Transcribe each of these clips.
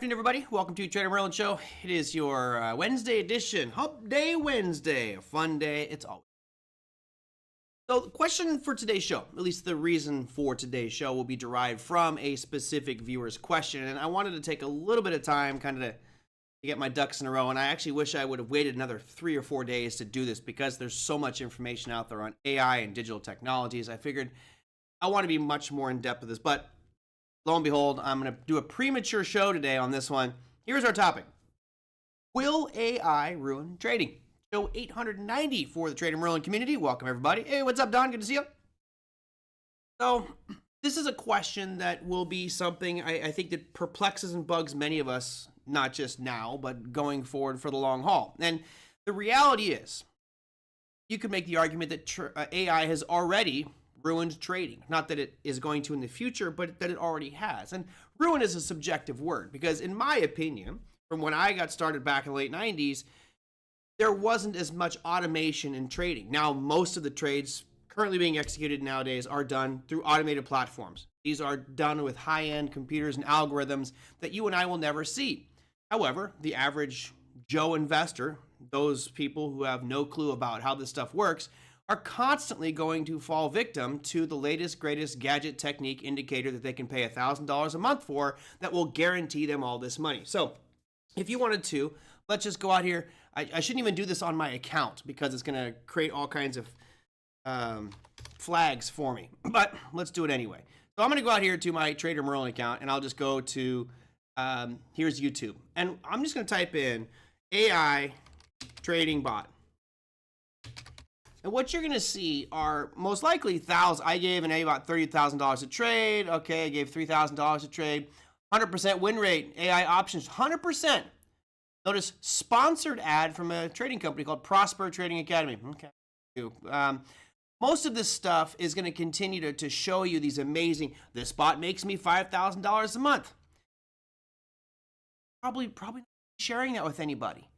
afternoon, everybody. Welcome to TraderMerlin Show. It is your Wednesday edition, Hump Day Wednesday. A fun day. It's always. So the question for today's show, at least the reason for today's show, will be derived from a specific viewer's question. And I wanted to take a little bit of time kind of to get my ducks in a row. And I actually wish I would have waited another 3 or 4 days to do this because there's so much information out there on AI and digital technologies. I figured I want to be much more in depth with this. But lo and behold, I'm going to do a premature show today on this one. Here's our topic. Will AI ruin trading? Show 890 for the TraderMerlin community. Welcome, everybody. Hey, what's up, Don? Good to see you. So this is a question that will be something I think that perplexes and bugs many of us, not just now, but going forward for the long haul. And the reality is, you could make the argument that AI has already ruined trading. Not that it is going to in the future, but that it already has. And ruin is a subjective word because, in my opinion, from when I got started back in the late 90s, there wasn't as much automation in trading. Now, most of the trades currently being executed nowadays are done through automated platforms. These are done with high-end computers and algorithms that you and I will never see. However, the average Joe investor, those people who have no clue about how this stuff works, are constantly going to fall victim to the latest, greatest gadget technique indicator that they can pay $1,000 a month for that will guarantee them all this money. So if you wanted to, let's just go out here. I shouldn't even do this on my account because it's going to create all kinds of flags for me. But let's do it anyway. So I'm going to go out here to my TraderMerlin account, and I'll just go to, here's YouTube. And I'm just going to type in AI trading bot. And what you're going to see are most likely thousands. I gave an AI about $30,000 a trade. Okay, I gave $3,000 a trade. 100% win rate. AI options, 100%. Notice sponsored ad from a trading company called Prosper Trading Academy. Okay. Most of this stuff is going to continue to show you these amazing, this bot makes me $5,000 a month. Probably not sharing that with anybody.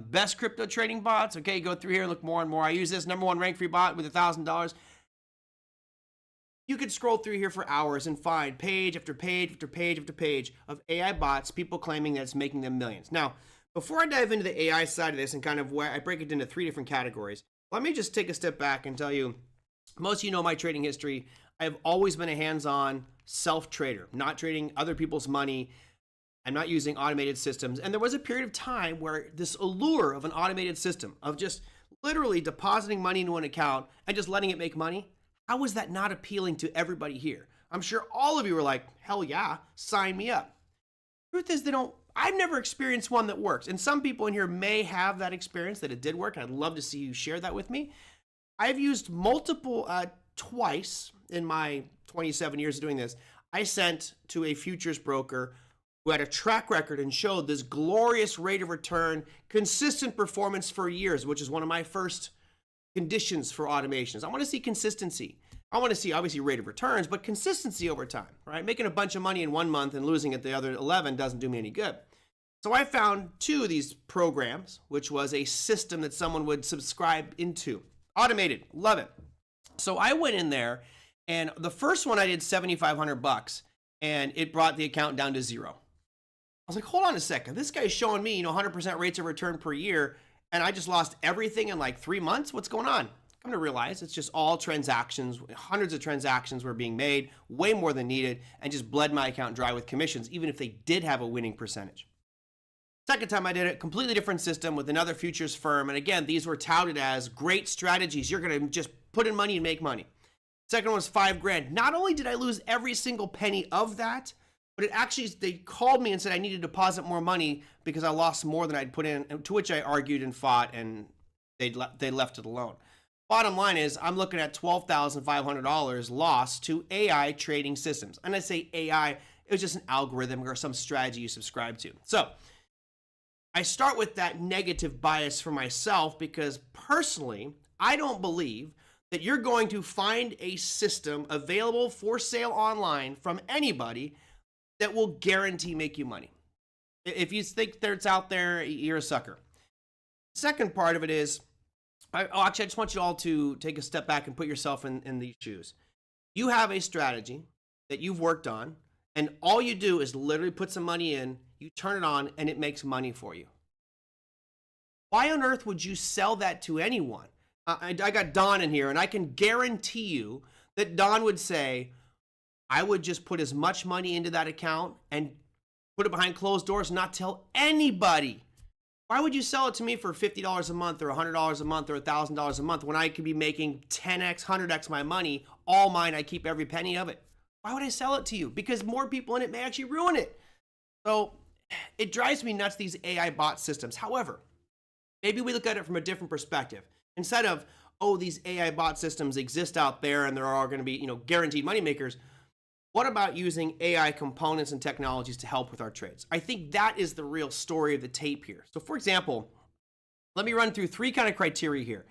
Best crypto trading bots. Okay, go through here and look more and more. I use this #1 rank free bot with $1,000. You could scroll through here for hours and find page after page after page after page of AI bots, people claiming that it's making them millions. Now, before I dive into the AI side of this and kind of where I break it into 3 different categories, let me just take a step back and tell you, most of you know my trading history. I've always been a hands-on self-trader, not trading other people's money. I'm not using automated systems. And there was a period of time where this allure of an automated system, of just literally depositing money into an account and just letting it make money, how was that not appealing to everybody here? I'm sure all of you were like, hell yeah, sign me up. Truth is, I've never experienced one that works. And some people in here may have that experience, that it did work. I'd love to see you share that with me. I've used multiple, twice in my 27 years of doing this. I sent to a futures broker who had a track record and showed this glorious rate of return, consistent performance for years, which is one of my first conditions for automations. I want to see consistency. I want to see, obviously, rate of returns, but consistency over time, right? Making a bunch of money in 1 month and losing it the other 11 doesn't do me any good. So I found 2 of these programs, which was a system that someone would subscribe into. Automated, love it. So I went in there, and the first one I did $7,500, and it brought the account down to 0. I was like, hold on a second. This guy's showing me, 100% rates of return per year, and I just lost everything in like 3 months. What's going on? Come to realize it's just all transactions. Hundreds of transactions were being made, way more than needed, and just bled my account dry with commissions, even if they did have a winning percentage. Second time I did it, completely different system with another futures firm. And again, these were touted as great strategies. You're going to just put in money and make money. Second one was $5,000. Not only did I lose every single penny of that, but it actually, they called me and said I needed to deposit more money because I lost more than I'd put in, to which I argued and fought, and they left it alone. Bottom line is, I'm looking at $12,500 lost to AI trading systems. And I say AI, it was just an algorithm or some strategy you subscribe to. So I start with that negative bias for myself because personally, I don't believe that you're going to find a system available for sale online from anybody that will guarantee make you money. If you think that it's out there, you're a sucker. Second part of it is, actually, I just want you all to take a step back and put yourself in these shoes. You have a strategy that you've worked on, and all you do is literally put some money in. you turn it on, and it makes money for you. Why on earth would you sell that to anyone? I got Don in here, and I can guarantee you that Don would say, I would just put as much money into that account and put it behind closed doors and not tell anybody. Why would you sell it to me for $50 a month or $100 a month or $1,000 a month when I could be making 10x, 100x my money, all mine, I keep every penny of it? Why would I sell it to you? Because more people in it may actually ruin it. So it drives me nuts, these AI bot systems. However, maybe we look at it from a different perspective. Instead of, oh, these AI bot systems exist out there and there are going to be, guaranteed money makers. What about using AI components and technologies to help with our trades? I think that is the real story of the tape here. So for example, let me run through 3 kind of criteria here.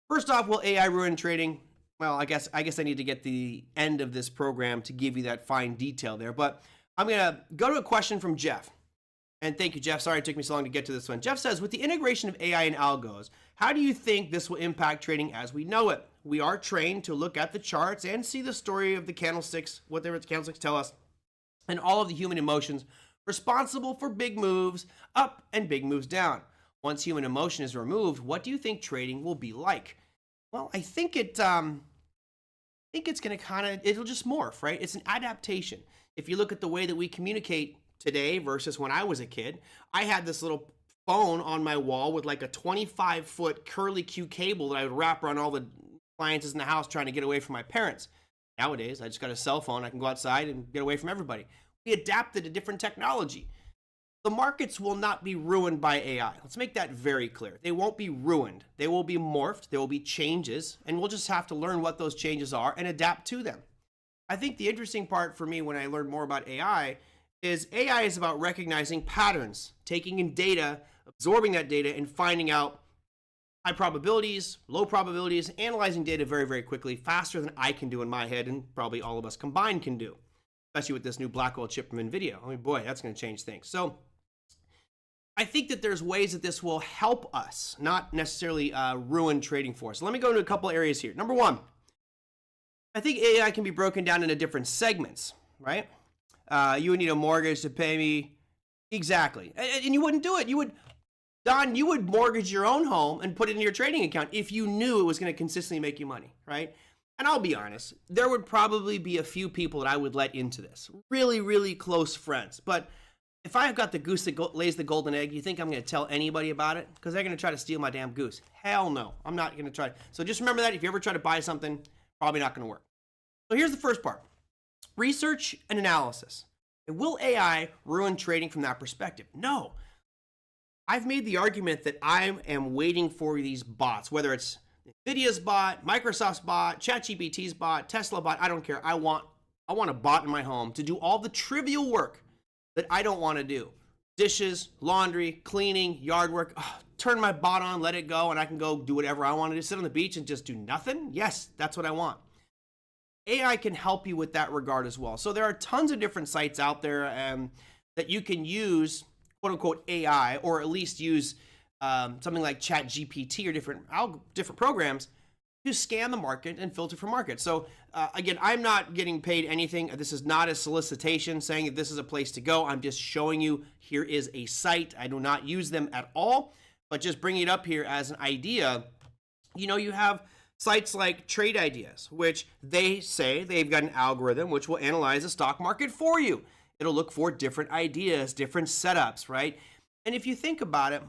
First off, will AI ruin trading? Well, I guess I need to get the end of this program to give you that fine detail there. But I'm going to go to a question from Jeff. And thank you, Jeff. Sorry it took me so long to get to this one. Jeff says, with the integration of AI and algos, how do you think this will impact trading as we know it? We are trained to look at the charts and see the story of the candlesticks, whatever the candlesticks tell us, and all of the human emotions responsible for big moves up and big moves down. Once human emotion is removed, what do you think trading will be like? Well, I think it's going to it'll just morph, right? It's an adaptation. If you look at the way that we communicate today versus when I was a kid, I had this little phone on my wall with like a 25-foot curly Q cable that I would wrap around all the appliances in the house trying to get away from my parents. Nowadays, I just got a cell phone. I can go outside and get away from everybody. We adapted to different technology. The markets will not be ruined by AI. Let's make that very clear. They won't be ruined. They will be morphed. There will be changes, and we'll just have to learn what those changes are and adapt to them. I think the interesting part for me when I learned more about AI is about recognizing patterns, taking in data, absorbing that data, and finding out high probabilities, low probabilities, analyzing data very, very quickly, faster than I can do in my head, and probably all of us combined can do, especially with this new Blackwell chip from NVIDIA. I mean, boy, that's going to change things. So I think that there's ways that this will help us, not necessarily ruin trading for us. So let me go into a couple areas here. Number one, I think AI can be broken down into different segments, right? You would need a mortgage to pay me. Exactly. And you wouldn't do it. Don, you would mortgage your own home and put it in your trading account if you knew it was going to consistently make you money, right? And I'll be honest, there would probably be a few people that I would let into this. Really, really close friends. But if I've got the goose that lays the golden egg, you think I'm going to tell anybody about it? Because they're going to try to steal my damn goose. Hell no. I'm not going to try. So just remember that if you ever try to buy something, probably not going to work. So here's the first part. Research and analysis. And will AI ruin trading from that perspective? No. I've made the argument that I am waiting for these bots, whether it's NVIDIA's bot, Microsoft's bot, ChatGPT's bot, Tesla bot, I don't care. I want a bot in my home to do all the trivial work that I don't want to do. Dishes, laundry, cleaning, yard work. Turn my bot on, let it go, and I can go do whatever I want to do. Sit on the beach and just do nothing? Yes, that's what I want. AI can help you with that regard as well. So there are tons of different sites out there that you can use, quote unquote, AI, or at least use something like ChatGPT or different programs to scan the market and filter for markets. So again, I'm not getting paid anything. This is not a solicitation saying that this is a place to go. I'm just showing you here is a site. I do not use them at all, but just bringing it up here as an idea. You have sites like Trade Ideas, which they say they've got an algorithm which will analyze the stock market for you. It'll look for different ideas, different setups, right? And if you think about it,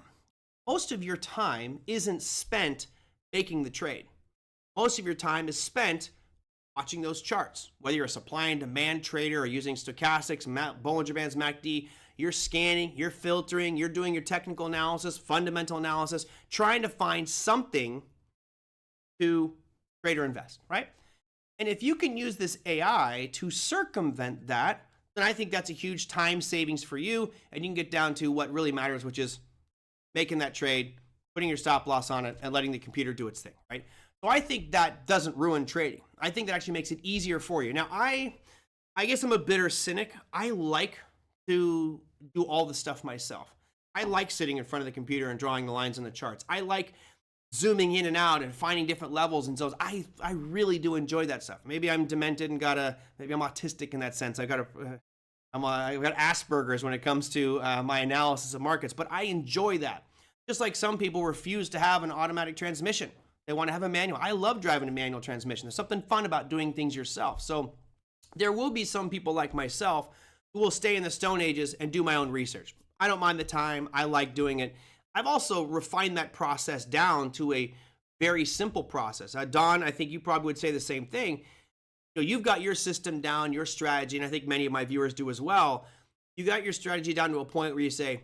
most of your time isn't spent making the trade. Most of your time is spent watching those charts. Whether you're a supply and demand trader or using stochastics, Bollinger Bands, MACD, you're scanning, you're filtering, you're doing your technical analysis, fundamental analysis, trying to find something to trade or invest, right? And if you can use this AI to circumvent that, then I think that's a huge time savings for you, and you can get down to what really matters, which is making that trade, putting your stop loss on it, and letting the computer do its thing, right? So I think that doesn't ruin trading. I think that actually makes it easier for you. Now, I guess I'm a bitter cynic. I like to do all the stuff myself. I like sitting in front of the computer and drawing the lines on the charts. I like zooming in and out and finding different levels and zones. I really do enjoy that stuff. Maybe I'm demented and maybe I'm autistic in that sense. I got I've got Asperger's when it comes to my analysis of markets, but I enjoy that. Just like some people refuse to have an automatic transmission. They want to have a manual. I love driving a manual transmission. There's something fun about doing things yourself. So there will be some people like myself who will stay in the Stone Ages and do my own research. I don't mind the time. I like doing it. I've also refined that process down to a very simple process. Don, I think you probably would say the same thing. You've got your system down, your strategy, and I think many of my viewers do as well. You got your strategy down to a point where you say,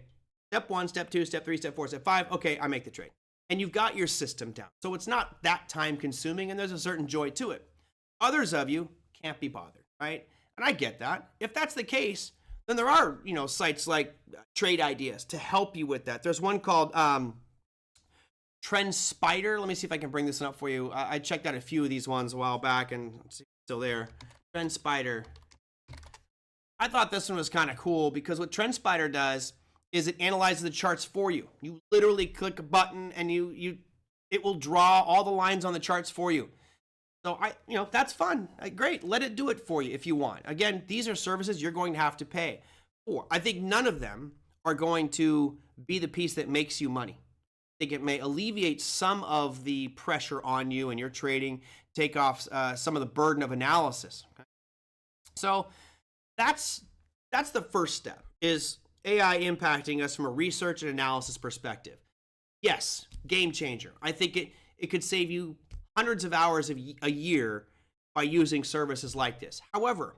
step 1, step 2, step 3, step 4, step 5. Okay, I make the trade. And you've got your system down. So it's not that time consuming, and there's a certain joy to it. Others of you can't be bothered, right? And I get that. If that's the case, then there are, sites like Trade Ideas to help you with that. There's one called TrendSpider. Let me see if I can bring this one up for you. I checked out a few of these ones a while back, and it's still there. TrendSpider. I thought this one was kind of cool because what TrendSpider does is it analyzes the charts for you. You literally click a button and it will draw all the lines on the charts for you. So that's fun. Great. Let it do it for you if you want. Again, these are services you're going to have to pay for. I think none of them are going to be the piece that makes you money. I think it may alleviate some of the pressure on you and your trading, take off some of the burden of analysis. Okay? So that's the first step, is AI impacting us from a research and analysis perspective. Yes, game changer. I think it could save you hundreds of hours a year by using services like this. However,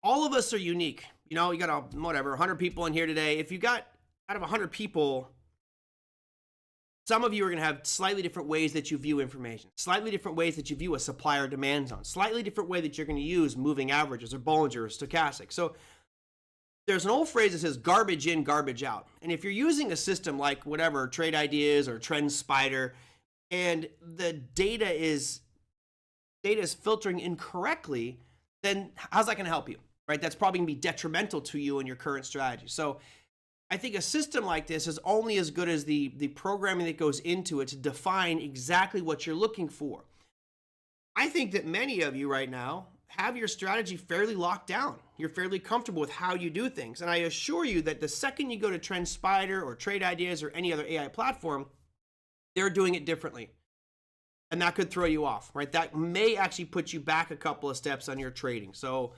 all of us are unique. You got 100 people in here today. If you got out of 100 people, some of you are going to have slightly different ways that you view information, slightly different ways that you view a supplier demand zone, slightly different way that you're going to use moving averages or Bollinger or stochastic. So there's an old phrase that says garbage in, garbage out. And if you're using a system like whatever, Trade Ideas or TrendSpider, and the data is filtering incorrectly, then how's that going to help you, right? That's probably going to be detrimental to you in your current strategy. So I think a system like this is only as good as the programming that goes into it to define exactly what you're looking for. I think that many of you right now have your strategy fairly locked down. You're fairly comfortable with how you do things. And I assure you that the second you go to TrendSpider or Trade Ideas or any other AI platform, they're doing it differently. And that could throw you off, right? That may actually put you back a couple of steps on your trading. So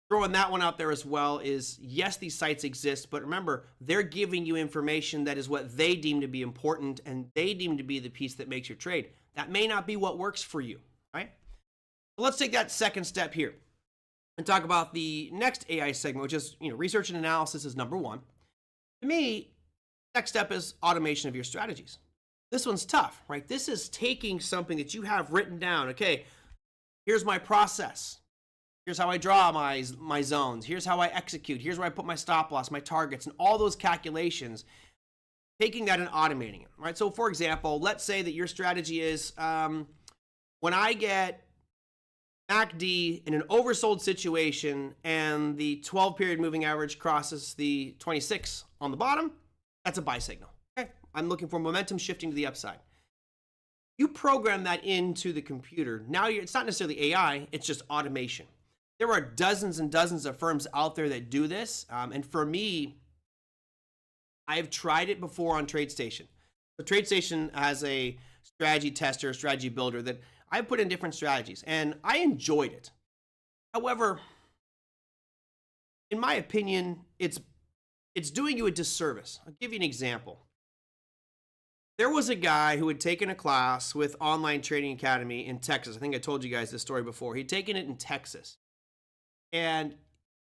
throwing that one out there as well is, yes, these sites exist, but remember, they're giving you information that is what they deem to be important and they deem to be the piece that makes your trade. That may not be what works for you, right? So let's take that second step here and talk about the next AI segment, which is, research and analysis is number one. To me, next step is automation of your strategies. This one's tough, right? This is taking something that you have written down. Okay, here's my process. Here's how I draw my zones. Here's how I execute. Here's where I put my stop loss, my targets, and all those calculations, taking that and automating it, right? So for example, let's say that your strategy is when I get MACD in an oversold situation and the 12-period moving average crosses the 26 on the bottom, that's a buy signal. Okay, I'm looking for momentum shifting to the upside. You program that into the computer. Now it's not necessarily AI, it's just automation. There are dozens and dozens of firms out there that do this. And for me, I've tried it before on TradeStation. So TradeStation has a strategy tester, strategy builder that I put in different strategies, and I enjoyed it. However, in my opinion, it's doing you a disservice. I'll give you an example. There was a guy who had taken a class with Online Trading Academy in Texas. I think I told you guys this story before. He'd taken it in Texas. And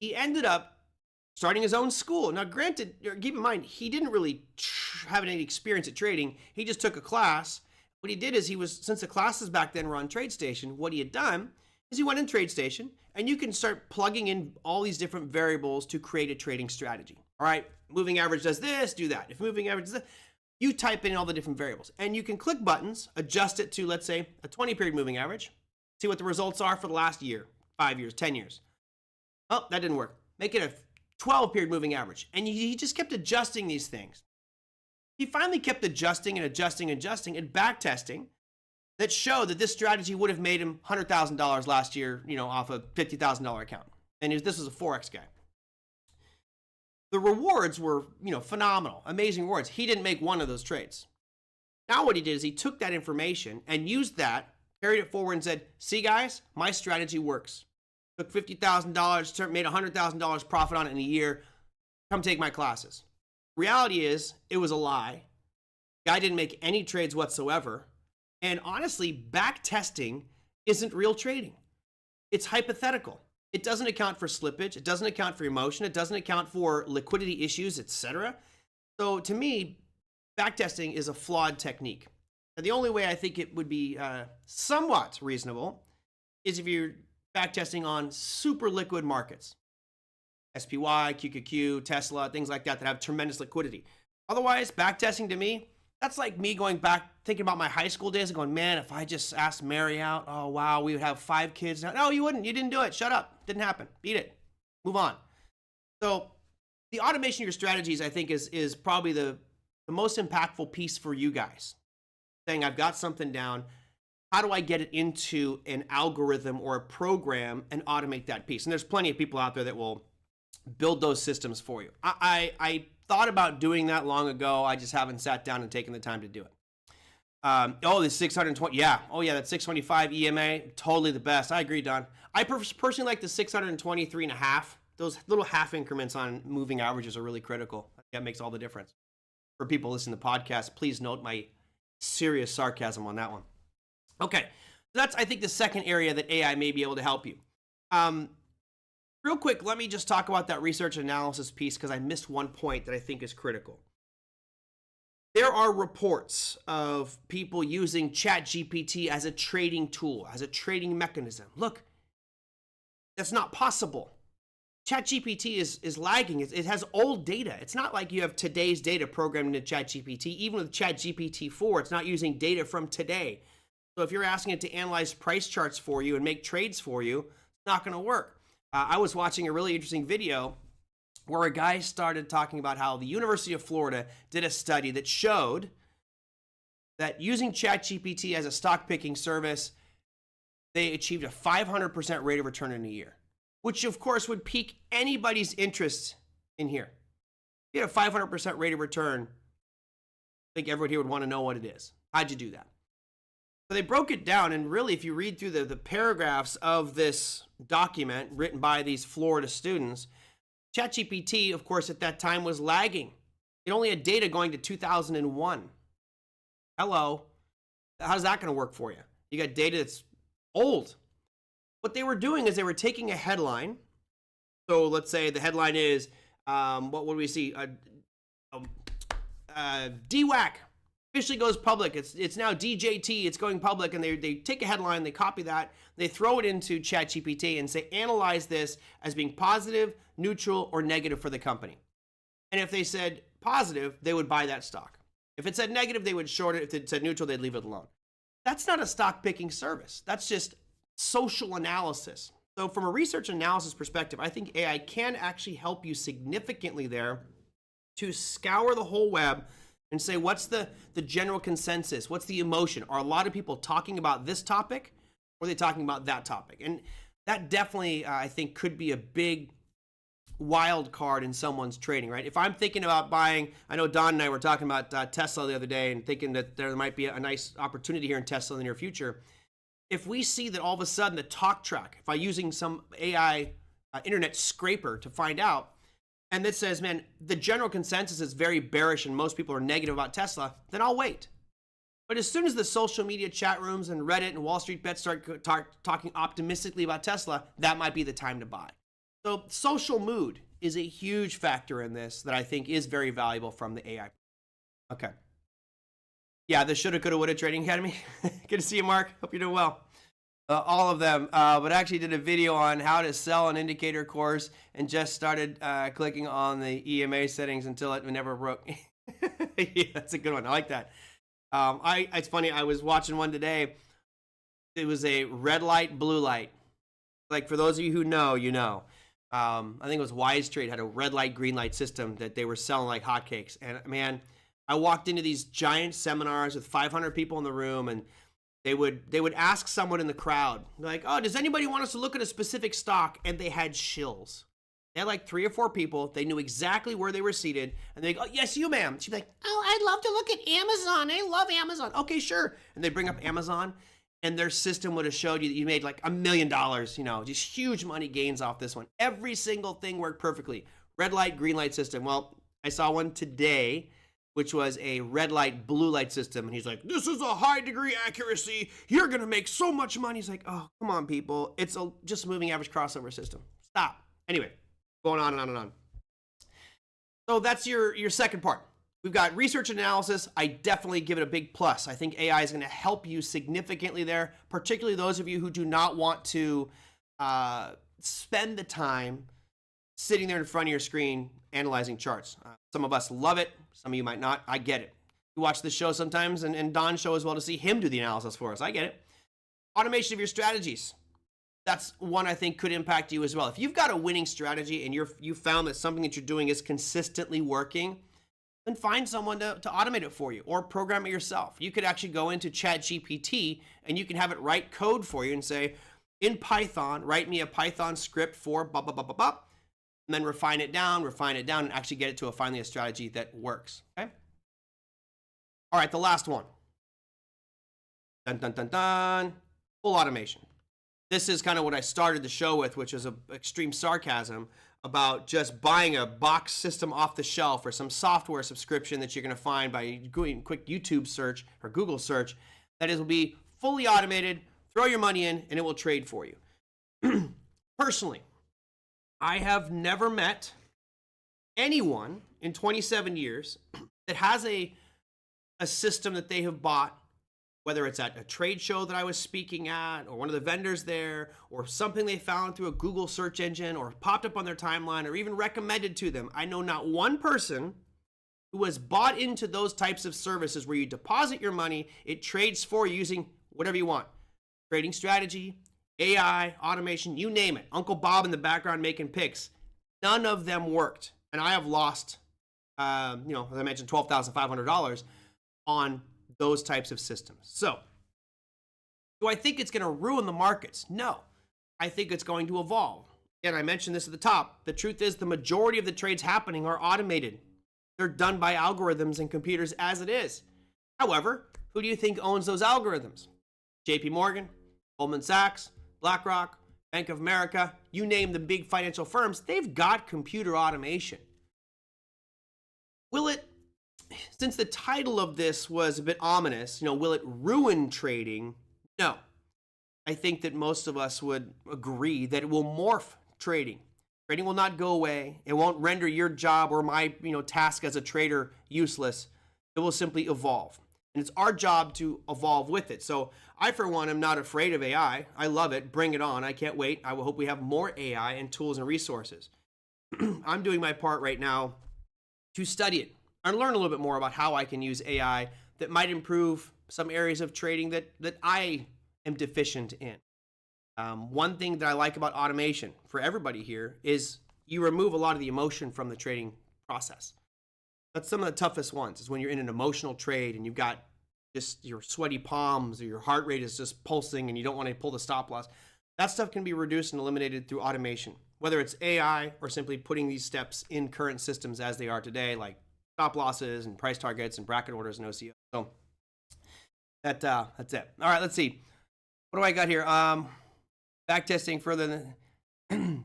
he ended up starting his own school. Now, granted, keep in mind, he didn't really have any experience at trading. He just took a class. What he did is since the classes back then were on TradeStation, what he had done is he went in TradeStation, and you can start plugging in all these different variables to create a trading strategy. All right, moving average does this, do that. If moving average does that, you type in all the different variables, and you can click buttons, adjust it to, let's say, a 20-period moving average, see what the results are for the last year, 5 years, 10 years. Oh, that didn't work. Make it a 12-period moving average. And he just kept adjusting these things. He finally kept adjusting and adjusting and adjusting and back testing that showed that this strategy would have made him $100,000 last year, off a $50,000 account. And this was a Forex guy. The rewards were, phenomenal, amazing rewards. He didn't make one of those trades. Now what he did is he took that information and used that, carried it forward and said, see guys, my strategy works. Took $50,000, made $100,000 profit on it in a year. Come take my classes. Reality is, it was a lie. Guy didn't make any trades whatsoever. And honestly, back testing isn't real trading. It's hypothetical. It doesn't account for slippage. It doesn't account for emotion. It doesn't account for liquidity issues, etc. So to me, backtesting is a flawed technique. And the only way I think it would be somewhat reasonable is if you're backtesting on super liquid markets. SPY, QQQ, Tesla, things like that have tremendous liquidity. Otherwise, backtesting to me, that's like me going back, thinking about my high school days and going, man, if I just asked Mary out, oh, wow, we would have 5 kids. No, you wouldn't. You didn't do it. Shut up. Didn't happen. Beat it. Move on. So the automation of your strategies, I think, is probably the most impactful piece for you guys. Saying, I've got something down. How do I get it into an algorithm or a program and automate that piece? And there's plenty of people out there that will build those systems for you. I thought about doing that long ago. I just haven't sat down and taken the time to do it. The 620, yeah. Oh yeah, that 625 EMA, totally the best. I agree, Don. I personally like the 623.5. Those little half increments on moving averages are really critical. That makes all the difference. For people listening to podcasts, please note my serious sarcasm on that one. Okay, so that's, I think, the second area that AI may be able to help you. Real quick, let me just talk about that research analysis piece because I missed one point that I think is critical. There are reports of people using ChatGPT as a trading tool, as a trading mechanism. Look, that's not possible. ChatGPT is lagging. It has old data. It's not like you have today's data programmed into ChatGPT. Even with ChatGPT 4, it's not using data from today. So if you're asking it to analyze price charts for you and make trades for you, it's not going to work. I was watching a really interesting video where a guy started talking about how the University of Florida did a study that showed that using ChatGPT as a stock picking service, they achieved a 500% rate of return in a year, which of course would pique anybody's interest in here. If you had a 500% rate of return, I think everyone here would want to know what it is. How'd you do that? So they broke it down, and really, if you read through the paragraphs of this document written by these Florida students, ChatGPT, of course, at that time was lagging. It only had data going to 2001. Hello. How's that going to work for you? You got data that's old. What they were doing is they were taking a headline. So let's say the headline is, what would we see? DWAC officially goes public. It's now DJT. It's going public, and they take a headline, they copy that, they throw it into ChatGPT and say, analyze this as being positive, neutral, or negative for the company. And if they said positive, they would buy that stock. If it said negative, they would short it. If it said neutral, they'd leave it alone. That's not a stock picking service. That's just social analysis. So from a research analysis perspective, I think AI can actually help you significantly there to scour the whole web and say, what's the general consensus? What's the emotion? Are a lot of people talking about this topic, or are they talking about that topic? And that definitely, I think, could be a big wild card in someone's trading, right? If I'm thinking about buying, I know Don and I were talking about Tesla the other day and thinking that there might be a nice opportunity here in Tesla in the near future. If we see that all of a sudden the talk track, if I'm using some AI internet scraper to find out, and that says, man, the general consensus is very bearish and most people are negative about Tesla, then I'll wait. But as soon as the social media chat rooms and Reddit and Wall Street Bets start talking optimistically about Tesla, that might be the time to buy. So social mood is a huge factor in this that I think is very valuable from the AI. Okay. Yeah, the shoulda, coulda, woulda Trading Academy. Good to see you, Mark. Hope you're doing well. All of them, but actually did a video on how to sell an indicator course and just started clicking on the EMA settings until it never broke. Yeah, that's a good one. I like that. It's funny. I was watching one today. It was a red light, blue light. Like for those of you who know, you know. I think it was Wise Trade had a red light, green light system that they were selling like hotcakes. And man, I walked into these giant seminars with 500 people in the room, and they would ask someone in the crowd, like, oh, does anybody want us to look at a specific stock? And they had shills. They had like 3 or 4 people. They knew exactly where they were seated. And they go, oh, yes, you, ma'am. She'd be like, oh, I'd love to look at Amazon. I love Amazon. Okay, sure. And they bring up Amazon, and their system would have showed you that you made like $1 million, you know, just huge money gains off this one. Every single thing worked perfectly. Red light, green light system. Well, I saw one today, which was a red light, blue light system. And he's like, this is a high degree accuracy. You're going to make so much money. He's like, oh, come on, people. It's a just moving average crossover system. Stop. Anyway, going on and on and on. So that's your second part. We've got research and analysis. I definitely give it a big plus. I think AI is going to help you significantly there, particularly those of you who do not want to spend the time sitting there in front of your screen analyzing charts. Some of us love it. Some of you might not. I get it. You watch this show sometimes, and Don's show as well, to see him do the analysis for us. I get it. Automation of your strategies. That's one I think could impact you as well. If you've got a winning strategy and you found that something that you're doing is consistently working, then find someone to automate it for you or program it yourself. You could actually go into ChatGPT and you can have it write code for you and say, in Python, write me a Python script for blah, blah, blah, blah, blah, and then refine it down, and actually get it to finally a strategy that works, okay? All right, the last one. Dun, dun, dun, dun. Full automation. This is kind of what I started the show with, which is an extreme sarcasm about just buying a box system off the shelf or some software subscription that you're going to find by doing a quick YouTube search or Google search. That will be fully automated, throw your money in, and it will trade for you. Personally, I have never met anyone in 27 years that has a system that they have bought, whether it's at a trade show that I was speaking at, or one of the vendors there, or something they found through a Google search engine, or popped up on their timeline, or even recommended to them. I know not one person who has bought into those types of services where you deposit your money, it trades for you using whatever you want. Trading strategy, AI, automation, you name it. Uncle Bob in the background making picks. None of them worked. And I have lost, as I mentioned, $12,500 on those types of systems. So, do I think it's going to ruin the markets? No. I think it's going to evolve. And I mentioned this at the top. The truth is the majority of the trades happening are automated. They're done by algorithms and computers as it is. However, who do you think owns those algorithms? JP Morgan, Goldman Sachs, BlackRock, Bank of America, you name the big financial firms, they've got computer automation. Will it, since the title of this was a bit ominous, will it ruin trading? No. I think that most of us would agree that it will morph trading. Trading will not go away. It won't render your job or my, task as a trader useless. It will simply evolve. And it's our job to evolve with it. So I, for one, am not afraid of AI. I love it. Bring it on. I can't wait. I will hope we have more AI and tools and resources. I'm doing my part right now to study it and learn a little bit more about how I can use AI that might improve some areas of trading that I am deficient in. One thing that I like about automation for everybody here is you remove a lot of the emotion from the trading process. That's some of the toughest ones, is when you're in an emotional trade and you've got just your sweaty palms or your heart rate is just pulsing and you don't want to pull the stop loss. That stuff can be reduced and eliminated through automation, whether it's AI or simply putting these steps in current systems as they are today, like stop losses and price targets and bracket orders and OCO. So that's it. All right, let's see. What do I got here? Back testing further than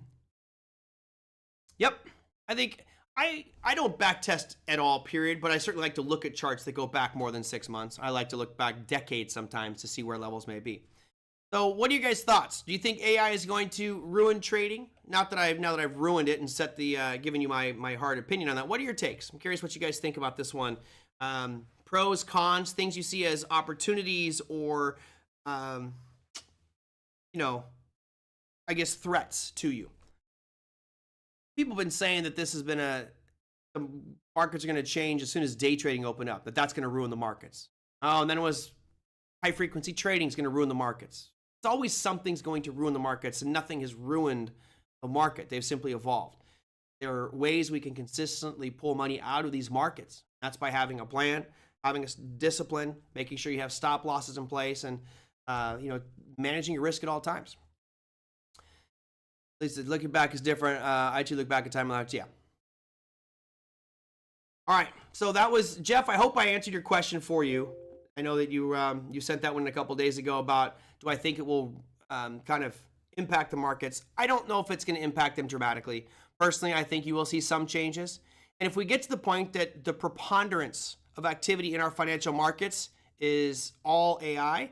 Yep. I think I don't back test at all, period, but I certainly like to look at charts that go back more than 6 months. I like to look back decades sometimes to see where levels may be. So what are your guys' thoughts? Do you think AI is going to ruin trading? Now that I've ruined it and set the given you my hard opinion on that, what are your takes? I'm curious what you guys think about this one. Pros, cons, things you see as opportunities or I guess threats to you. People have been saying that this has been the markets are going to change as soon as day trading opened up, that's going to ruin the markets. Oh, and then it was high frequency trading is going to ruin the markets. It's always something's going to ruin the markets, and nothing has ruined the market. They've simply evolved. There are ways we can consistently pull money out of these markets. That's by having a plan, having a discipline, making sure you have stop losses in place, and managing your risk at all times. At least looking back is different. I too look back at time lapse. Yeah. All right. So that was Jeff. I hope I answered your question for you. I know that you sent that one a couple days ago about do I think it will kind of impact the markets. I don't know if it's going to impact them dramatically. Personally, I think you will see some changes. And if we get to the point that the preponderance of activity in our financial markets is all AI,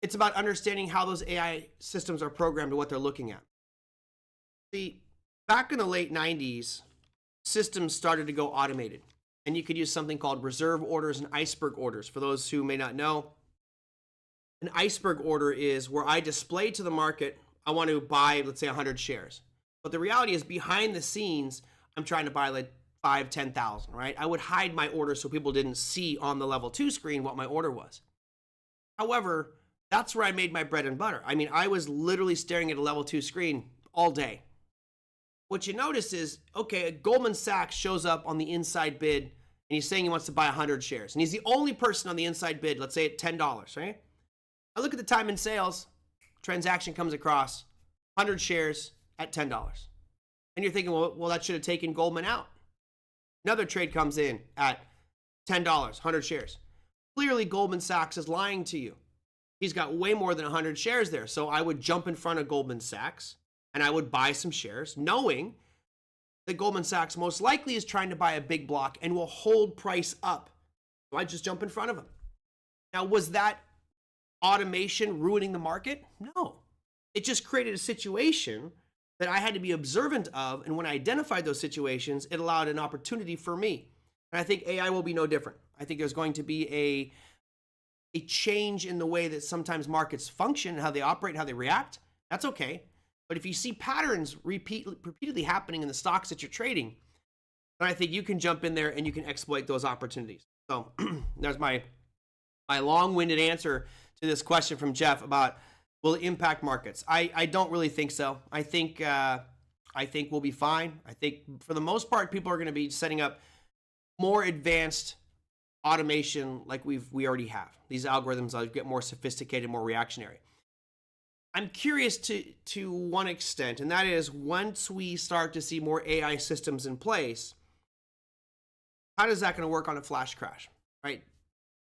it's about understanding how those AI systems are programmed and what they're looking at. See, back in the late 90s, systems started to go automated. And you could use something called reserve orders and iceberg orders. For those who may not know, an iceberg order is where I display to the market, I want to buy, let's say, 100 shares. But the reality is behind the scenes, I'm trying to buy like 5, 10,000, right? I would hide my order so people didn't see on the level 2 screen what my order was. However, that's where I made my bread and butter. I mean, I was literally staring at a level 2 screen all day. What you notice is, okay, Goldman Sachs shows up on the inside bid and he's saying he wants to buy 100 shares. And he's the only person on the inside bid, let's say at $10, right? I look at the time in sales, transaction comes across 100 shares at $10. And you're thinking, well, that should have taken Goldman out. Another trade comes in at $10, 100 shares. Clearly, Goldman Sachs is lying to you. He's got way more than 100 shares there. So I would jump in front of Goldman Sachs and I would buy some shares, knowing that Goldman Sachs most likely is trying to buy a big block and will hold price up. So I just jump in front of him. Now, was that automation ruining the market? No. It just created a situation that I had to be observant of. And when I identified those situations, it allowed an opportunity for me. And I think AI will be no different. I think there's going to be a change in the way that sometimes markets function and how they operate and how they react. That's okay. But if you see patterns repeatedly happening in the stocks that you're trading, then I think you can jump in there and you can exploit those opportunities. So there's my long-winded answer to this question from Jeff about will it impact markets. I don't really think so. I think we'll be fine. I think for the most part, people are going to be setting up more advanced automation like we already have. These algorithms will get more sophisticated, more reactionary. I'm curious to one extent, and that is once we start to see more AI systems in place, how is that going to work on a flash crash, right?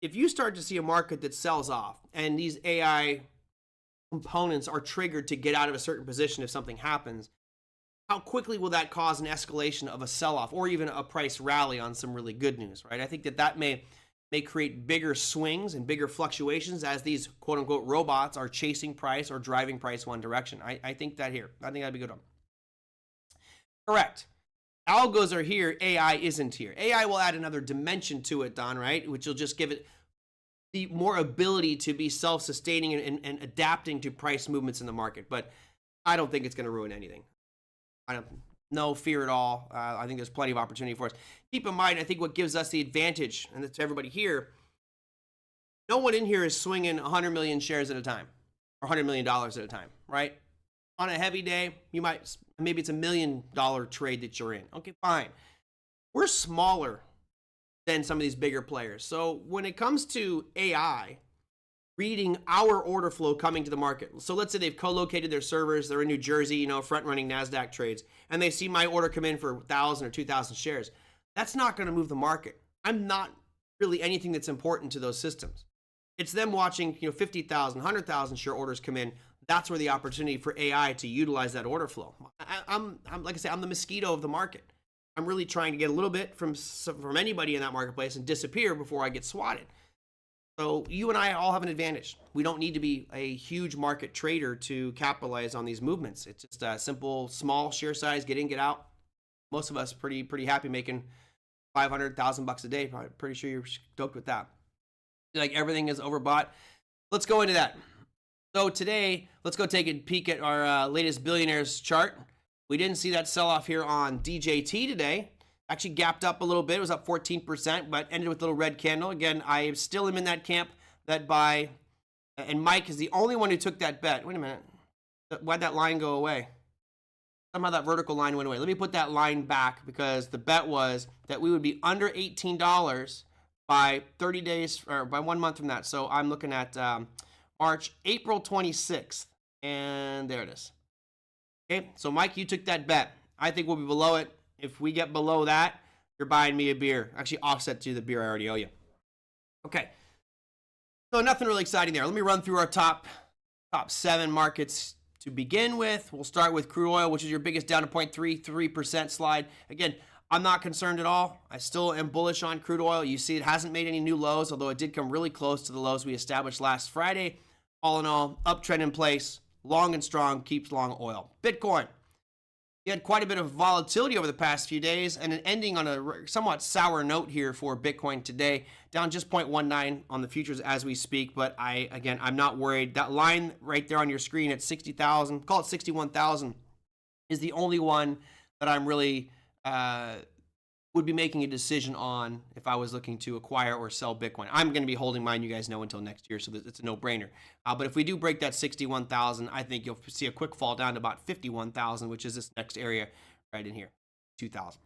If you start to see a market that sells off and these AI components are triggered to get out of a certain position if something happens, how quickly will that cause an escalation of a sell-off or even a price rally on some really good news, right? I think that may create bigger swings and bigger fluctuations as these quote-unquote robots are chasing price or driving price one direction. I think that here. I think that'd be a good one. Correct. Algos are here. AI isn't here. AI will add another dimension to it, Don, right? Which will just give it the more ability to be self-sustaining and adapting to price movements in the market. But I don't think it's going to ruin anything. No fear at all. I think there's plenty of opportunity for us. Keep in mind, I think what gives us the advantage, and it's everybody here, no one in here is swinging 100 million shares at a time or $100 million at a time, right? On a heavy day, maybe it's $1 million trade that you're in. Okay, fine. We're smaller than some of these bigger players. So when it comes to AI, reading our order flow coming to the market. So let's say they've co-located their servers. They're in New Jersey, front-running NASDAQ trades, and they see my order come in for 1,000 or 2,000 shares. That's not going to move the market. I'm not really anything that's important to those systems. It's them watching, 50,000, 100,000 share orders come in. That's where the opportunity for AI to utilize that order flow. I'm like I say, I'm the mosquito of the market. I'm really trying to get a little bit from anybody in that marketplace and disappear before I get swatted. So you and I all have an advantage. We don't need to be a huge market trader to capitalize on these movements. It's just a simple, small share size, get in, get out. Most of us pretty happy making $500,000 a day. Probably pretty sure you're stoked with that. Like everything is overbought. Let's go into that. So today, let's go take a peek at our latest billionaires chart. We didn't see that sell-off here on DJT today. Actually gapped up a little bit. It was up 14%, but ended with a little red candle. Again, I still am in that camp that buy. And Mike is the only one who took that bet. Wait a minute. Why'd that line go away? Somehow that vertical line went away. Let me put that line back because the bet was that we would be under $18 by 30 days or by 1 month from that. So I'm looking at April 26th. And there it is. Okay, so Mike, you took that bet. I think we'll be below it. If we get below that, you're buying me a beer. Actually, offset to the beer I already owe you. Okay, so nothing really exciting there. Let me run through our top 7 markets to begin with. We'll start with crude oil, which is your biggest down to 0.33% slide. Again, I'm not concerned at all. I still am bullish on crude oil. You see it hasn't made any new lows, although it did come really close to the lows we established last Friday. All in all, uptrend in place, long and strong, keeps long oil. Bitcoin. You had quite a bit of volatility over the past few days, and an ending on a somewhat sour note here for Bitcoin today, down just 0.19 on the futures as we speak. But I'm not worried. That line right there on your screen at 60,000, call it 61,000, is the only one that I'm really would be making a decision on if I was looking to acquire or sell Bitcoin. I'm going to be holding mine, you guys know, until next year, so it's a no-brainer. But if we do break that 61,000, I think you'll see a quick fall down to about 51,000, which is this next area right in here, 2,000.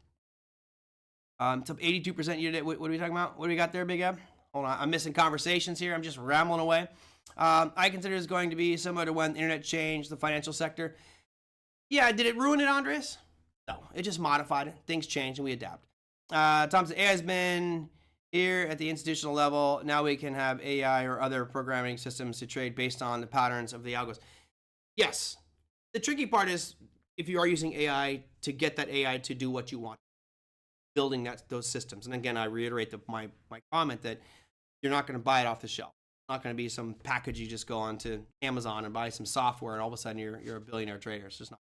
It's up 82% year to date. What are we talking about? What do we got there, Big Ab? Hold on, I'm missing conversations here. I'm just rambling away. I consider this going to be similar to when the internet changed the financial sector. Yeah, did it ruin it, Andres? No, it just modified it. Things change and we adapt. Tom said, AI has been here at the institutional level. Now we can have AI or other programming systems to trade based on the patterns of the algos. Yes. The tricky part is if you are using AI to get that AI to do what you want, building those systems. And again, I reiterate my comment that you're not going to buy it off the shelf. It's not going to be some package you just go onto Amazon and buy some software and all of a sudden you're a billionaire trader. It's just not.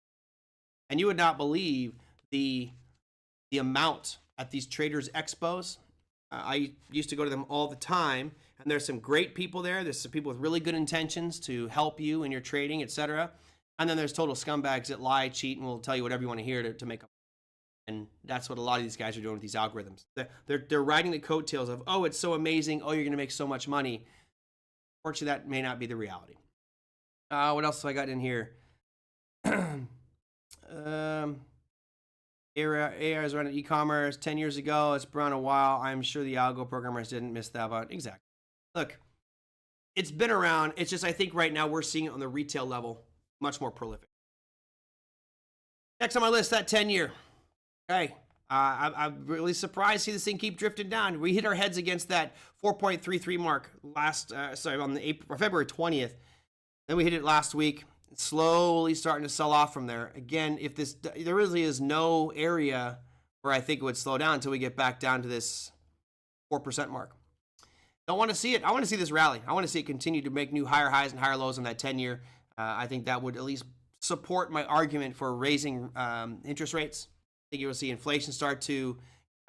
And you would not believe the amount at these traders expos. I used to go to them all the time, and there's some great people there. There's some people with really good intentions to help you in your trading, etc. And then there's total scumbags that lie, cheat, and will tell you whatever you want to hear to make up. And that's what a lot of these guys are doing with these algorithms. They're riding the coattails of, oh, it's so amazing. Oh, you're going to make so much money. Fortunately, that may not be the reality. What else have I got in here? AI is running e-commerce 10 years ago. It's been around a while. I'm sure the algo programmers didn't miss that about. Exactly. Look, it's been around. It's just I think right now we're seeing it on the retail level much more prolific. Next on my list, that 10-year. Okay. I'm really surprised to see this thing keep drifting down. We hit our heads against that 4.33 mark on the February 20th. Then we hit it last week. It's slowly starting to sell off from there. Again, there really is no area where I think it would slow down until we get back down to this 4% mark. Don't want to see it. I want to see this rally. I want to see it continue to make new higher highs and higher lows on that 10-year. I think that would at least support my argument for raising interest rates. I think you will see inflation start to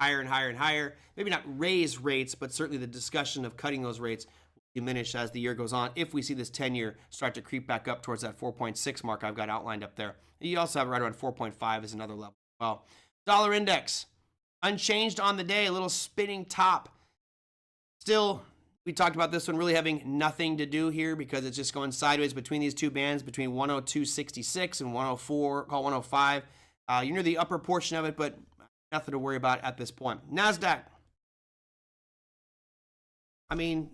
higher and higher and higher. Maybe not raise rates, but certainly the discussion of cutting those rates will diminish as the year goes on if we see this 10-year start to creep back up towards that 4.6 mark I've got outlined up there. You also have right around 4.5 as another level. Well, dollar index, unchanged on the day, a little spinning top. Still, we talked about this one really having nothing to do here because it's just going sideways between these two bands, between 102.66 and 104, call 105. You're near the upper portion of it, but nothing to worry about at this point. NASDAQ. I mean,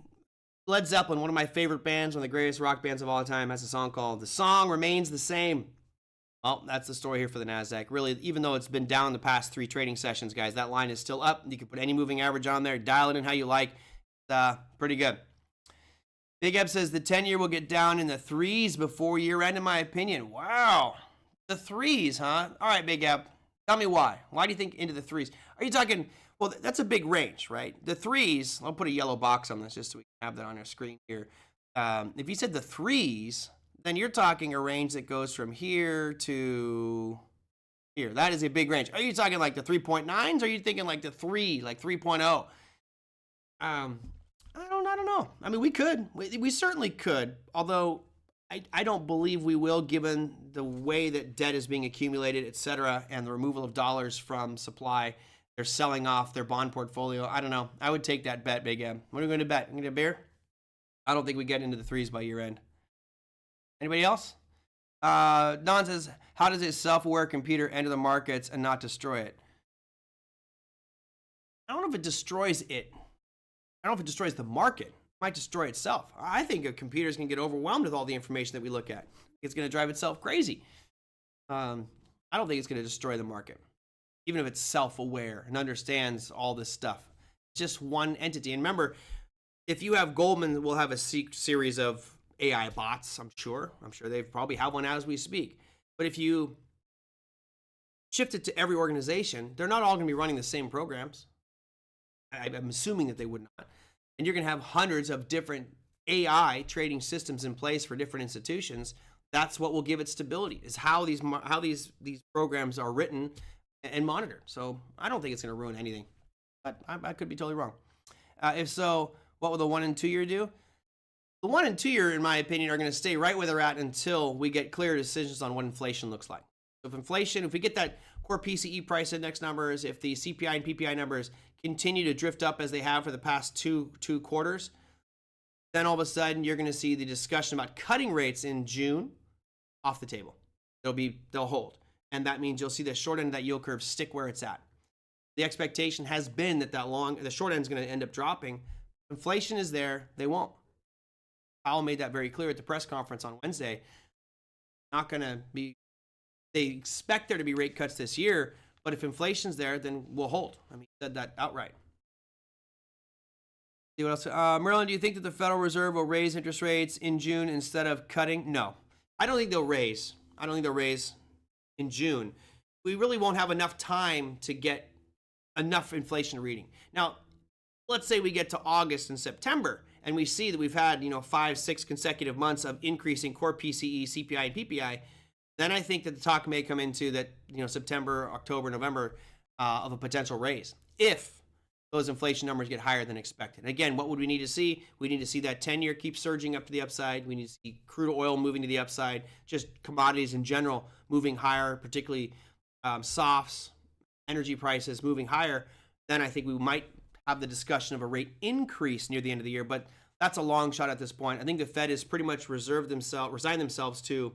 Led Zeppelin, one of my favorite bands, one of the greatest rock bands of all time, has a song called "The Song Remains the Same." Well, that's the story here for the NASDAQ. Really, even though it's been down the past 3 trading sessions, guys, that line is still up. You can put any moving average on there, dial it in how you like. It's pretty good. Big Eb says the 10-year will get down in the 3s before year end, in my opinion. Wow. The 3s, huh? All right, Big Eb. Tell me why. Why do you think into the 3s? Are you talking, well, that's a big range, right? The 3s, I'll put a yellow box on this just so we can have that on our screen here. If you said the 3s, then you're talking a range that goes from here to here. That is a big range. Are you talking like the 3.9s? Or are you thinking like the 3, like 3.0? I don't know. I mean, we could. We certainly could, although I don't believe we will, given the way that debt is being accumulated, et cetera, and the removal of dollars from supply. They're selling off their bond portfolio. I don't know. I would take that bet, Big M. What are we going to bet? I'm going to bear? I don't think we get into the 3s by year end. Anybody else? Don says, how does a self-aware computer enter the markets and not destroy it? I don't know if it destroys it. I don't know if it destroys the market. It might destroy itself. I think a computer is going to get overwhelmed with all the information that we look at. It's going to drive itself crazy. I don't think it's going to destroy the market, even if it's self-aware and understands all this stuff. It's just one entity. And remember, if you have Goldman, we'll have a series of AI bots, I'm sure. I'm sure they probably have one as we speak. But if you shift it to every organization, they're not all going to be running the same programs. I'm assuming that they would not. And you're going to have hundreds of different AI trading systems in place for different institutions. That's what will give it stability, is how these programs are written and monitored. So I don't think it's going to ruin anything, but I could be totally wrong. If so, what will the 1 and 2 year do? The 1 and 2 year, in my opinion, are going to stay right where they're at until we get clear decisions on what inflation looks like. So if we get that core PCE price index numbers, if the CPI and PPI numbers continue to drift up as they have for the past two quarters, then all of a sudden you're going to see the discussion about cutting rates in June off the table. They'll hold. And that means you'll see the short end of that yield curve stick where it's at. The expectation has been that the short end is going to end up dropping. Inflation is there. They won't. Powell made that very clear at the press conference on Wednesday. Not going to be. They expect there to be rate cuts this year, but if inflation's there, then we'll hold. I mean, he said that outright. See what else? Merlin, do you think that the Federal Reserve will raise interest rates in June instead of cutting? No, I don't think they'll raise. I don't think they'll raise in June. We really won't have enough time to get enough inflation reading. Now, let's say we get to August and September and we see that we've had 5-6 consecutive months of increasing core PCE, CPI, and PPI. Then I think that the talk may come into that September, October, November of a potential raise if those inflation numbers get higher than expected. And again, what would we need to see? We need to see that 10-year keep surging up to the upside. We need to see crude oil moving to the upside, just commodities in general moving higher, particularly softs, energy prices moving higher. Then I think we might have the discussion of a rate increase near the end of the year, but that's a long shot at this point. I think the Fed has pretty much resigned themselves to,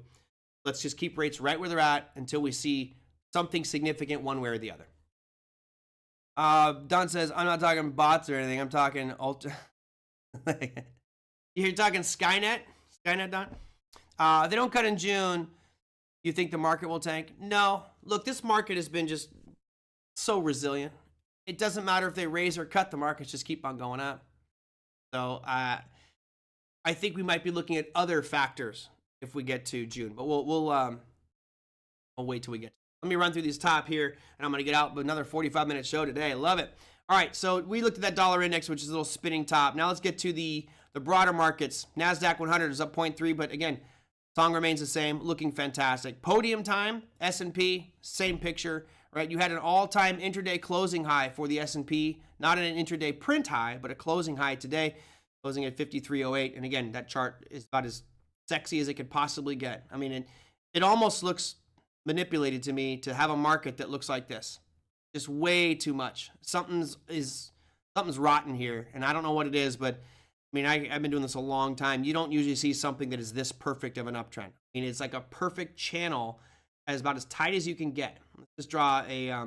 let's just keep rates right where they're at until we see something significant one way or the other. Don says, I'm not talking bots or anything. I'm talking You're talking Skynet? Skynet, Don? If they don't cut in June, you think the market will tank? No. Look, this market has been just so resilient. It doesn't matter if they raise or cut, the markets just keep on going up. So I think we might be looking at other factors if we get to June, but we'll wait till we get. Let me run through these top here, and I'm going to get out with another 45-minute show today. I love it. All right, so we looked at that dollar index, which is a little spinning top. Now let's get to the broader markets. NASDAQ 100 is up 0.3, but again, song remains the same, looking fantastic. Podium time, S&P, same picture, right? You had an all-time intraday closing high for the S&P, not an intraday print high, but a closing high today, closing at 53.08. And again, that chart is about as sexy as it could possibly get. I mean, it almost looks manipulated to me to have a market that looks like this. Just way too much. Something's rotten here, and I don't know what it is, but I mean, I've been doing this a long time. You don't usually see something that is this perfect of an uptrend. I mean, it's like a perfect channel, as about as tight as you can get. Let's just draw a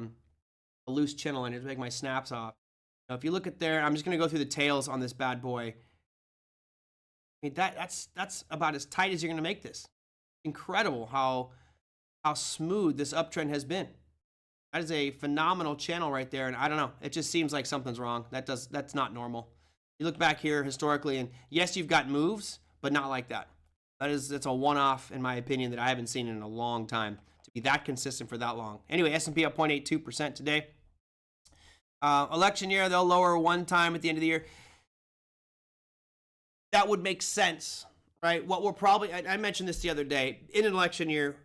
loose channel in it to make my snaps off. Now, if you look at there, I'm just going to go through the tails on this bad boy. I mean, that's about as tight as you're going to make this. Incredible how smooth this uptrend has been. That is a phenomenal channel right there, and I don't know. It just seems like something's wrong. That's not normal. You look back here historically, and yes, you've got moves, but not like that. That's a one-off, in my opinion, that I haven't seen in a long time to be that consistent for that long. Anyway, S&P up 0.82% today. Election year, they'll lower one time at the end of the year. That would make sense, right? What we'll probably, I mentioned this the other day, in an election year,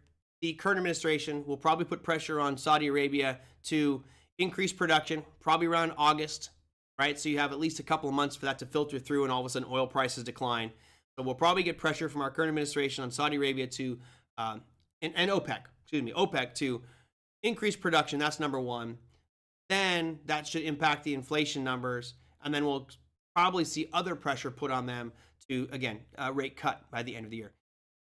the current administration will probably put pressure on Saudi Arabia to increase production, probably around August, right? So you have at least a couple of months for that to filter through, and all of a sudden oil prices decline. So we'll probably get pressure from our current administration on Saudi Arabia to, and OPEC to increase production. That's number one. Then that should impact the inflation numbers, and then we'll probably see other pressure put on them to, again, rate cut by the end of the year.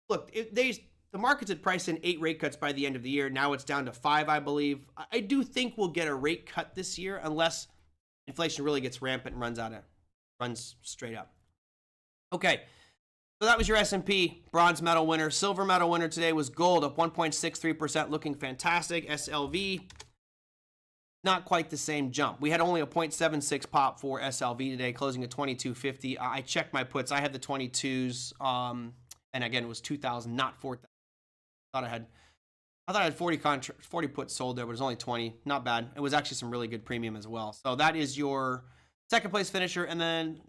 Look, the markets had priced in 8 rate cuts by the end of the year. Now it's down to 5, I believe. I do think we'll get a rate cut this year unless inflation really gets rampant and runs straight up. Okay, So that was your S&P bronze medal winner. Silver medal winner today was gold, up 1.63%, looking fantastic. SLV, not quite the same jump. We had only a 0.76 pop for SLV today, closing at 2250. I checked my puts. I had the 22s, and again, it was 2,000, not 4,000. I thought I had 40 puts sold there, but it was only 20. Not bad. It was actually some really good premium as well. So that is your second place finisher. And then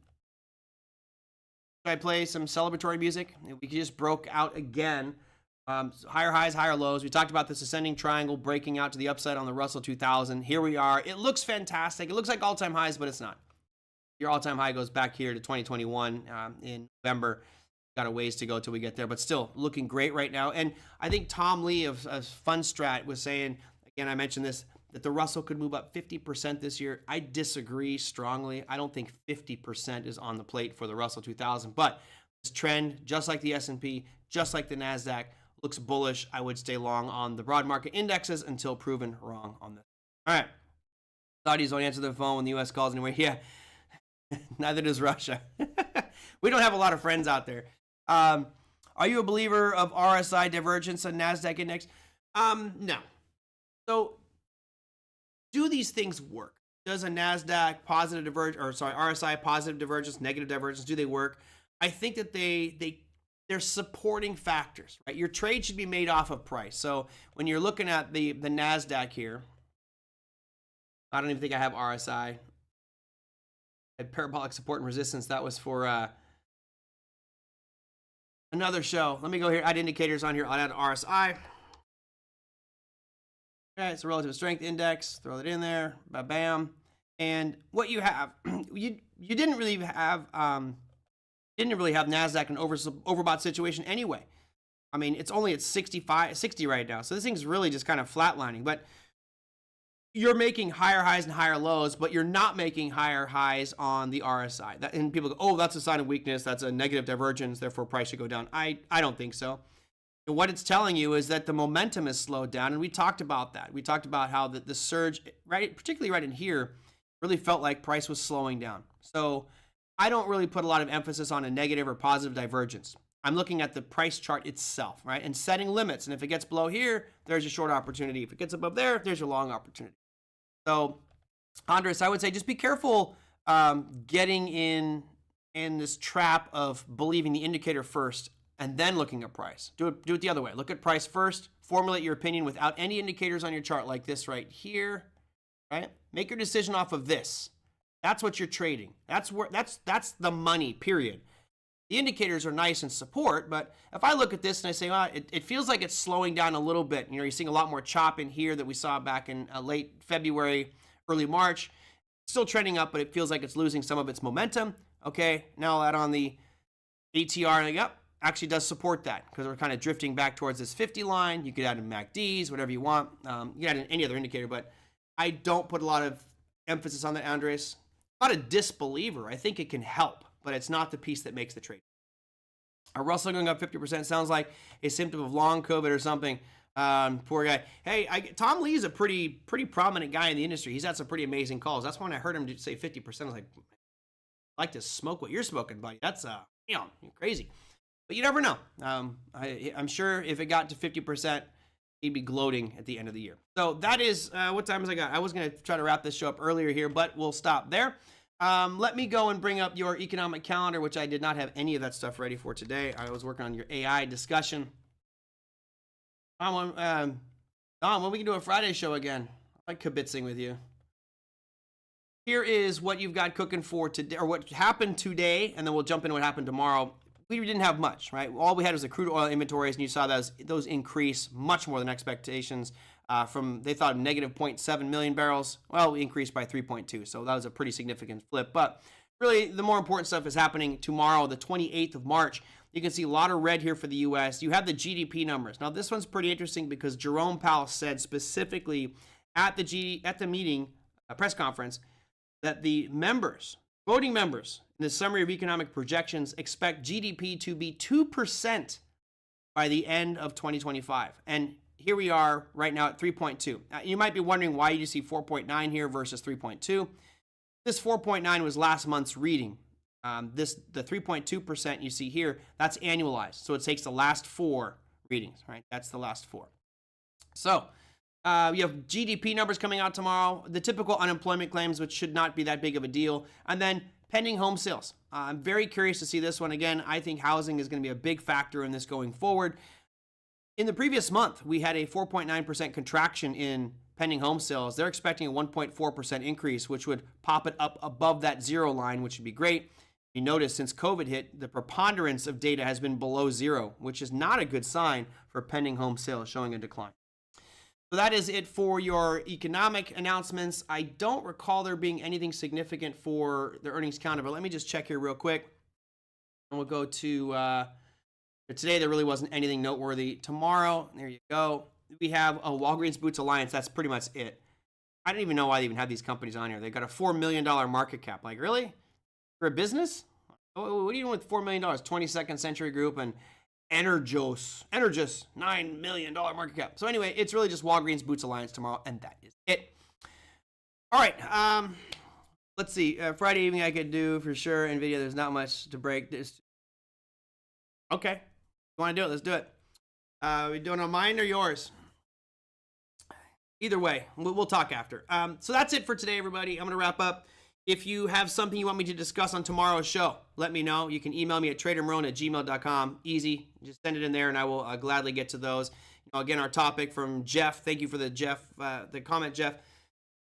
should I play some celebratory music? We just broke out again. Higher highs, higher lows. We talked about this ascending triangle breaking out to the upside on the Russell 2000. Here we are. It looks fantastic. It looks like all-time highs, but it's not. Your all-time high goes back here to 2021 in November. Got a ways to go till we get there, but still looking great right now. And I think Tom Lee of FunStrat was saying, again, I mentioned this, that the Russell could move up 50% this year. I disagree strongly. I don't think 50% is on the plate for the Russell 2000, but this trend, just like the S&P, just like the NASDAQ, looks bullish. I would stay long on the broad market indexes until proven wrong on this. All right. Saudis don't answer their phone when the U.S. calls anyway. Yeah, neither does Russia. We don't have a lot of friends out there. Are you a believer of RSI divergence and NASDAQ index? No. So do these things work? Does a NASDAQ positive divergence, or sorry, RSI positive divergence, negative divergence, do they work? I think that they're supporting factors, right? Your trade should be made off of price. So when you're looking at the NASDAQ here, I don't even think I have RSI. I had parabolic support and resistance. That was for, another show. Let me go here. Add indicators on here. I'll add RSI. Okay, it's a relative strength index. Throw it in there. Bam. And what you have, you didn't really have NASDAQ an overbought situation anyway. I mean, it's only at 60 right now. So this thing's really just kind of flatlining. But you're making higher highs and higher lows, but you're not making higher highs on the RSI. And people go, oh, that's a sign of weakness. That's a negative divergence. Therefore, price should go down. I don't think so. And what it's telling you is that the momentum is slowed down. And we talked about that. We talked about how the surge, right, particularly right in here, really felt like price was slowing down. So I don't really put a lot of emphasis on a negative or positive divergence. I'm looking at the price chart itself, right, and setting limits. And if it gets below here, there's a short opportunity. If it gets above there, there's a long opportunity. So, Andres, I would say just be careful getting in this trap of believing the indicator first and then looking at price. Do it the other way. Look at price first. Formulate your opinion without any indicators on your chart like this right here. Right? Make your decision off of this. That's what you're trading. That's the money. Period. The indicators are nice and support, but if I look at this and I say, well, it feels like it's slowing down a little bit. You know, you're seeing a lot more chop in here that we saw back in late February, early March. Still trending up, but it feels like it's losing some of its momentum. Okay, now I'll add on the ATR, and yep, actually does support that because we're kind of drifting back towards this 50 line. You could add in MACDs, whatever you want. You can add in any other indicator, but I don't put a lot of emphasis on that, Andres. I'm not a disbeliever. I think it can help, but it's not the piece that makes the trade. A Russell going up 50% sounds like a symptom of long COVID or something. Poor guy. Hey, Tom Lee is a pretty prominent guy in the industry. He's had some pretty amazing calls. That's when I heard him say 50%. I was like, I like to smoke what you're smoking, buddy. That's you're crazy. But you never know. I'm sure if it got to 50%, he'd be gloating at the end of the year. So that is what time has I got? I was going to try to wrap this show up earlier here, but we'll stop there. Let me go and bring up your economic calendar, which I did not have any of that stuff ready for today. I was working on your AI discussion. When we can do a Friday show again. I like kibitzing with you. Here is what you've got cooking for today, or what happened today, and then we'll jump into what happened tomorrow. We didn't have much, right? All we had was the crude oil inventories, and you saw those increase much more than expectations. They thought negative 0.7 million barrels. Well, we increased by 3.2, so that was a pretty significant flip. But really, the more important stuff is happening tomorrow, the 28th of March. You can see a lot of red here for the U.S. You have the GDP numbers. Now, this one's pretty interesting because Jerome Powell said specifically at the meeting, press conference, that the voting members in the summary of economic projections expect GDP to be 2% by the end of 2025. And here we are right now at 3.2. You might be wondering why you see 4.9 here versus 3.2. This 4.9 was last month's reading. The 3.2% you see here, that's annualized. So it takes the last 4 readings, right? That's the last 4. So you have GDP numbers coming out tomorrow, the typical unemployment claims, which should not be that big of a deal, and then pending home sales. I'm very curious to see this one. Again, I think housing is going to be a big factor in this going forward. In the previous month, we had a 4.9% contraction in pending home sales. They're expecting a 1.4% increase, which would pop it up above that 0 line, which would be great. You notice since COVID hit, the preponderance of data has been below 0, which is not a good sign for pending home sales, showing a decline. So that is it for your economic announcements. I don't recall there being anything significant for the earnings counter, but let me just check here real quick. And we'll go to today. There really wasn't anything noteworthy. Tomorrow, there you go. We have a Walgreens Boots Alliance. That's pretty much it. I don't even know why they even have these companies on here. They've got a $4 million market cap. Like, really? For a business? What are you doing with $4 million? 22nd Century Group and Energos, $9 million market cap. So anyway, it's really just Walgreens Boots Alliance tomorrow, and that is it. All right. Let's see. Friday evening I could do for sure. NVIDIA, there's not much to break. Okay. You want to do it? Let's do it. We doing on mine or yours? Either way, we'll talk after. So that's it for today, everybody. I'm going to wrap up. If you have something you want me to discuss on tomorrow's show, let me know. You can email me at TraderMerlin@gmail.com. Easy. Just send it in there, and I will gladly get to those. Again, our topic from Jeff. Thank you for the comment, Jeff.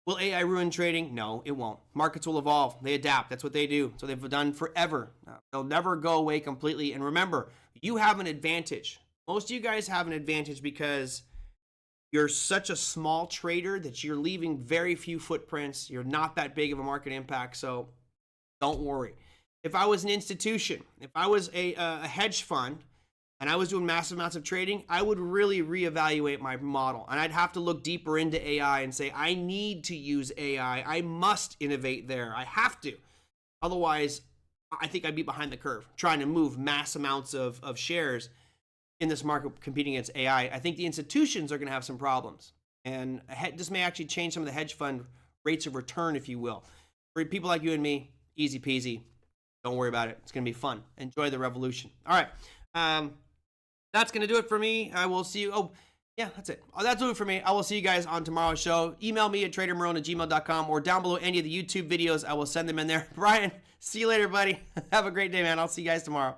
Will AI ruin trading? No, it won't. Markets will evolve. They adapt. That's what they do. So they've done forever. They'll never go away completely. And remember, you have an advantage. Most of you guys have an advantage because you're such a small trader that you're leaving very few footprints. You're not that big of a market impact, so don't worry. If I was an institution, if I was a hedge fund, and I was doing massive amounts of trading, I would really reevaluate my model. And I'd have to look deeper into AI and say, I need to use AI. I must innovate there. I have to. Otherwise, I think I'd be behind the curve trying to move mass amounts of shares in this market competing against AI. I think the institutions are going to have some problems. And this may actually change some of the hedge fund rates of return, if you will. For people like you and me, easy peasy. Don't worry about it. It's going to be fun. Enjoy the revolution. All right. That's going to do it for me. I will see you. Oh, yeah, that's it. That's it for me. I will see you guys on tomorrow's show. Email me at TraderMerlin@gmail.com or down below any of the YouTube videos. I will send them in there. Brian, see you later, buddy. Have a great day, man. I'll see you guys tomorrow.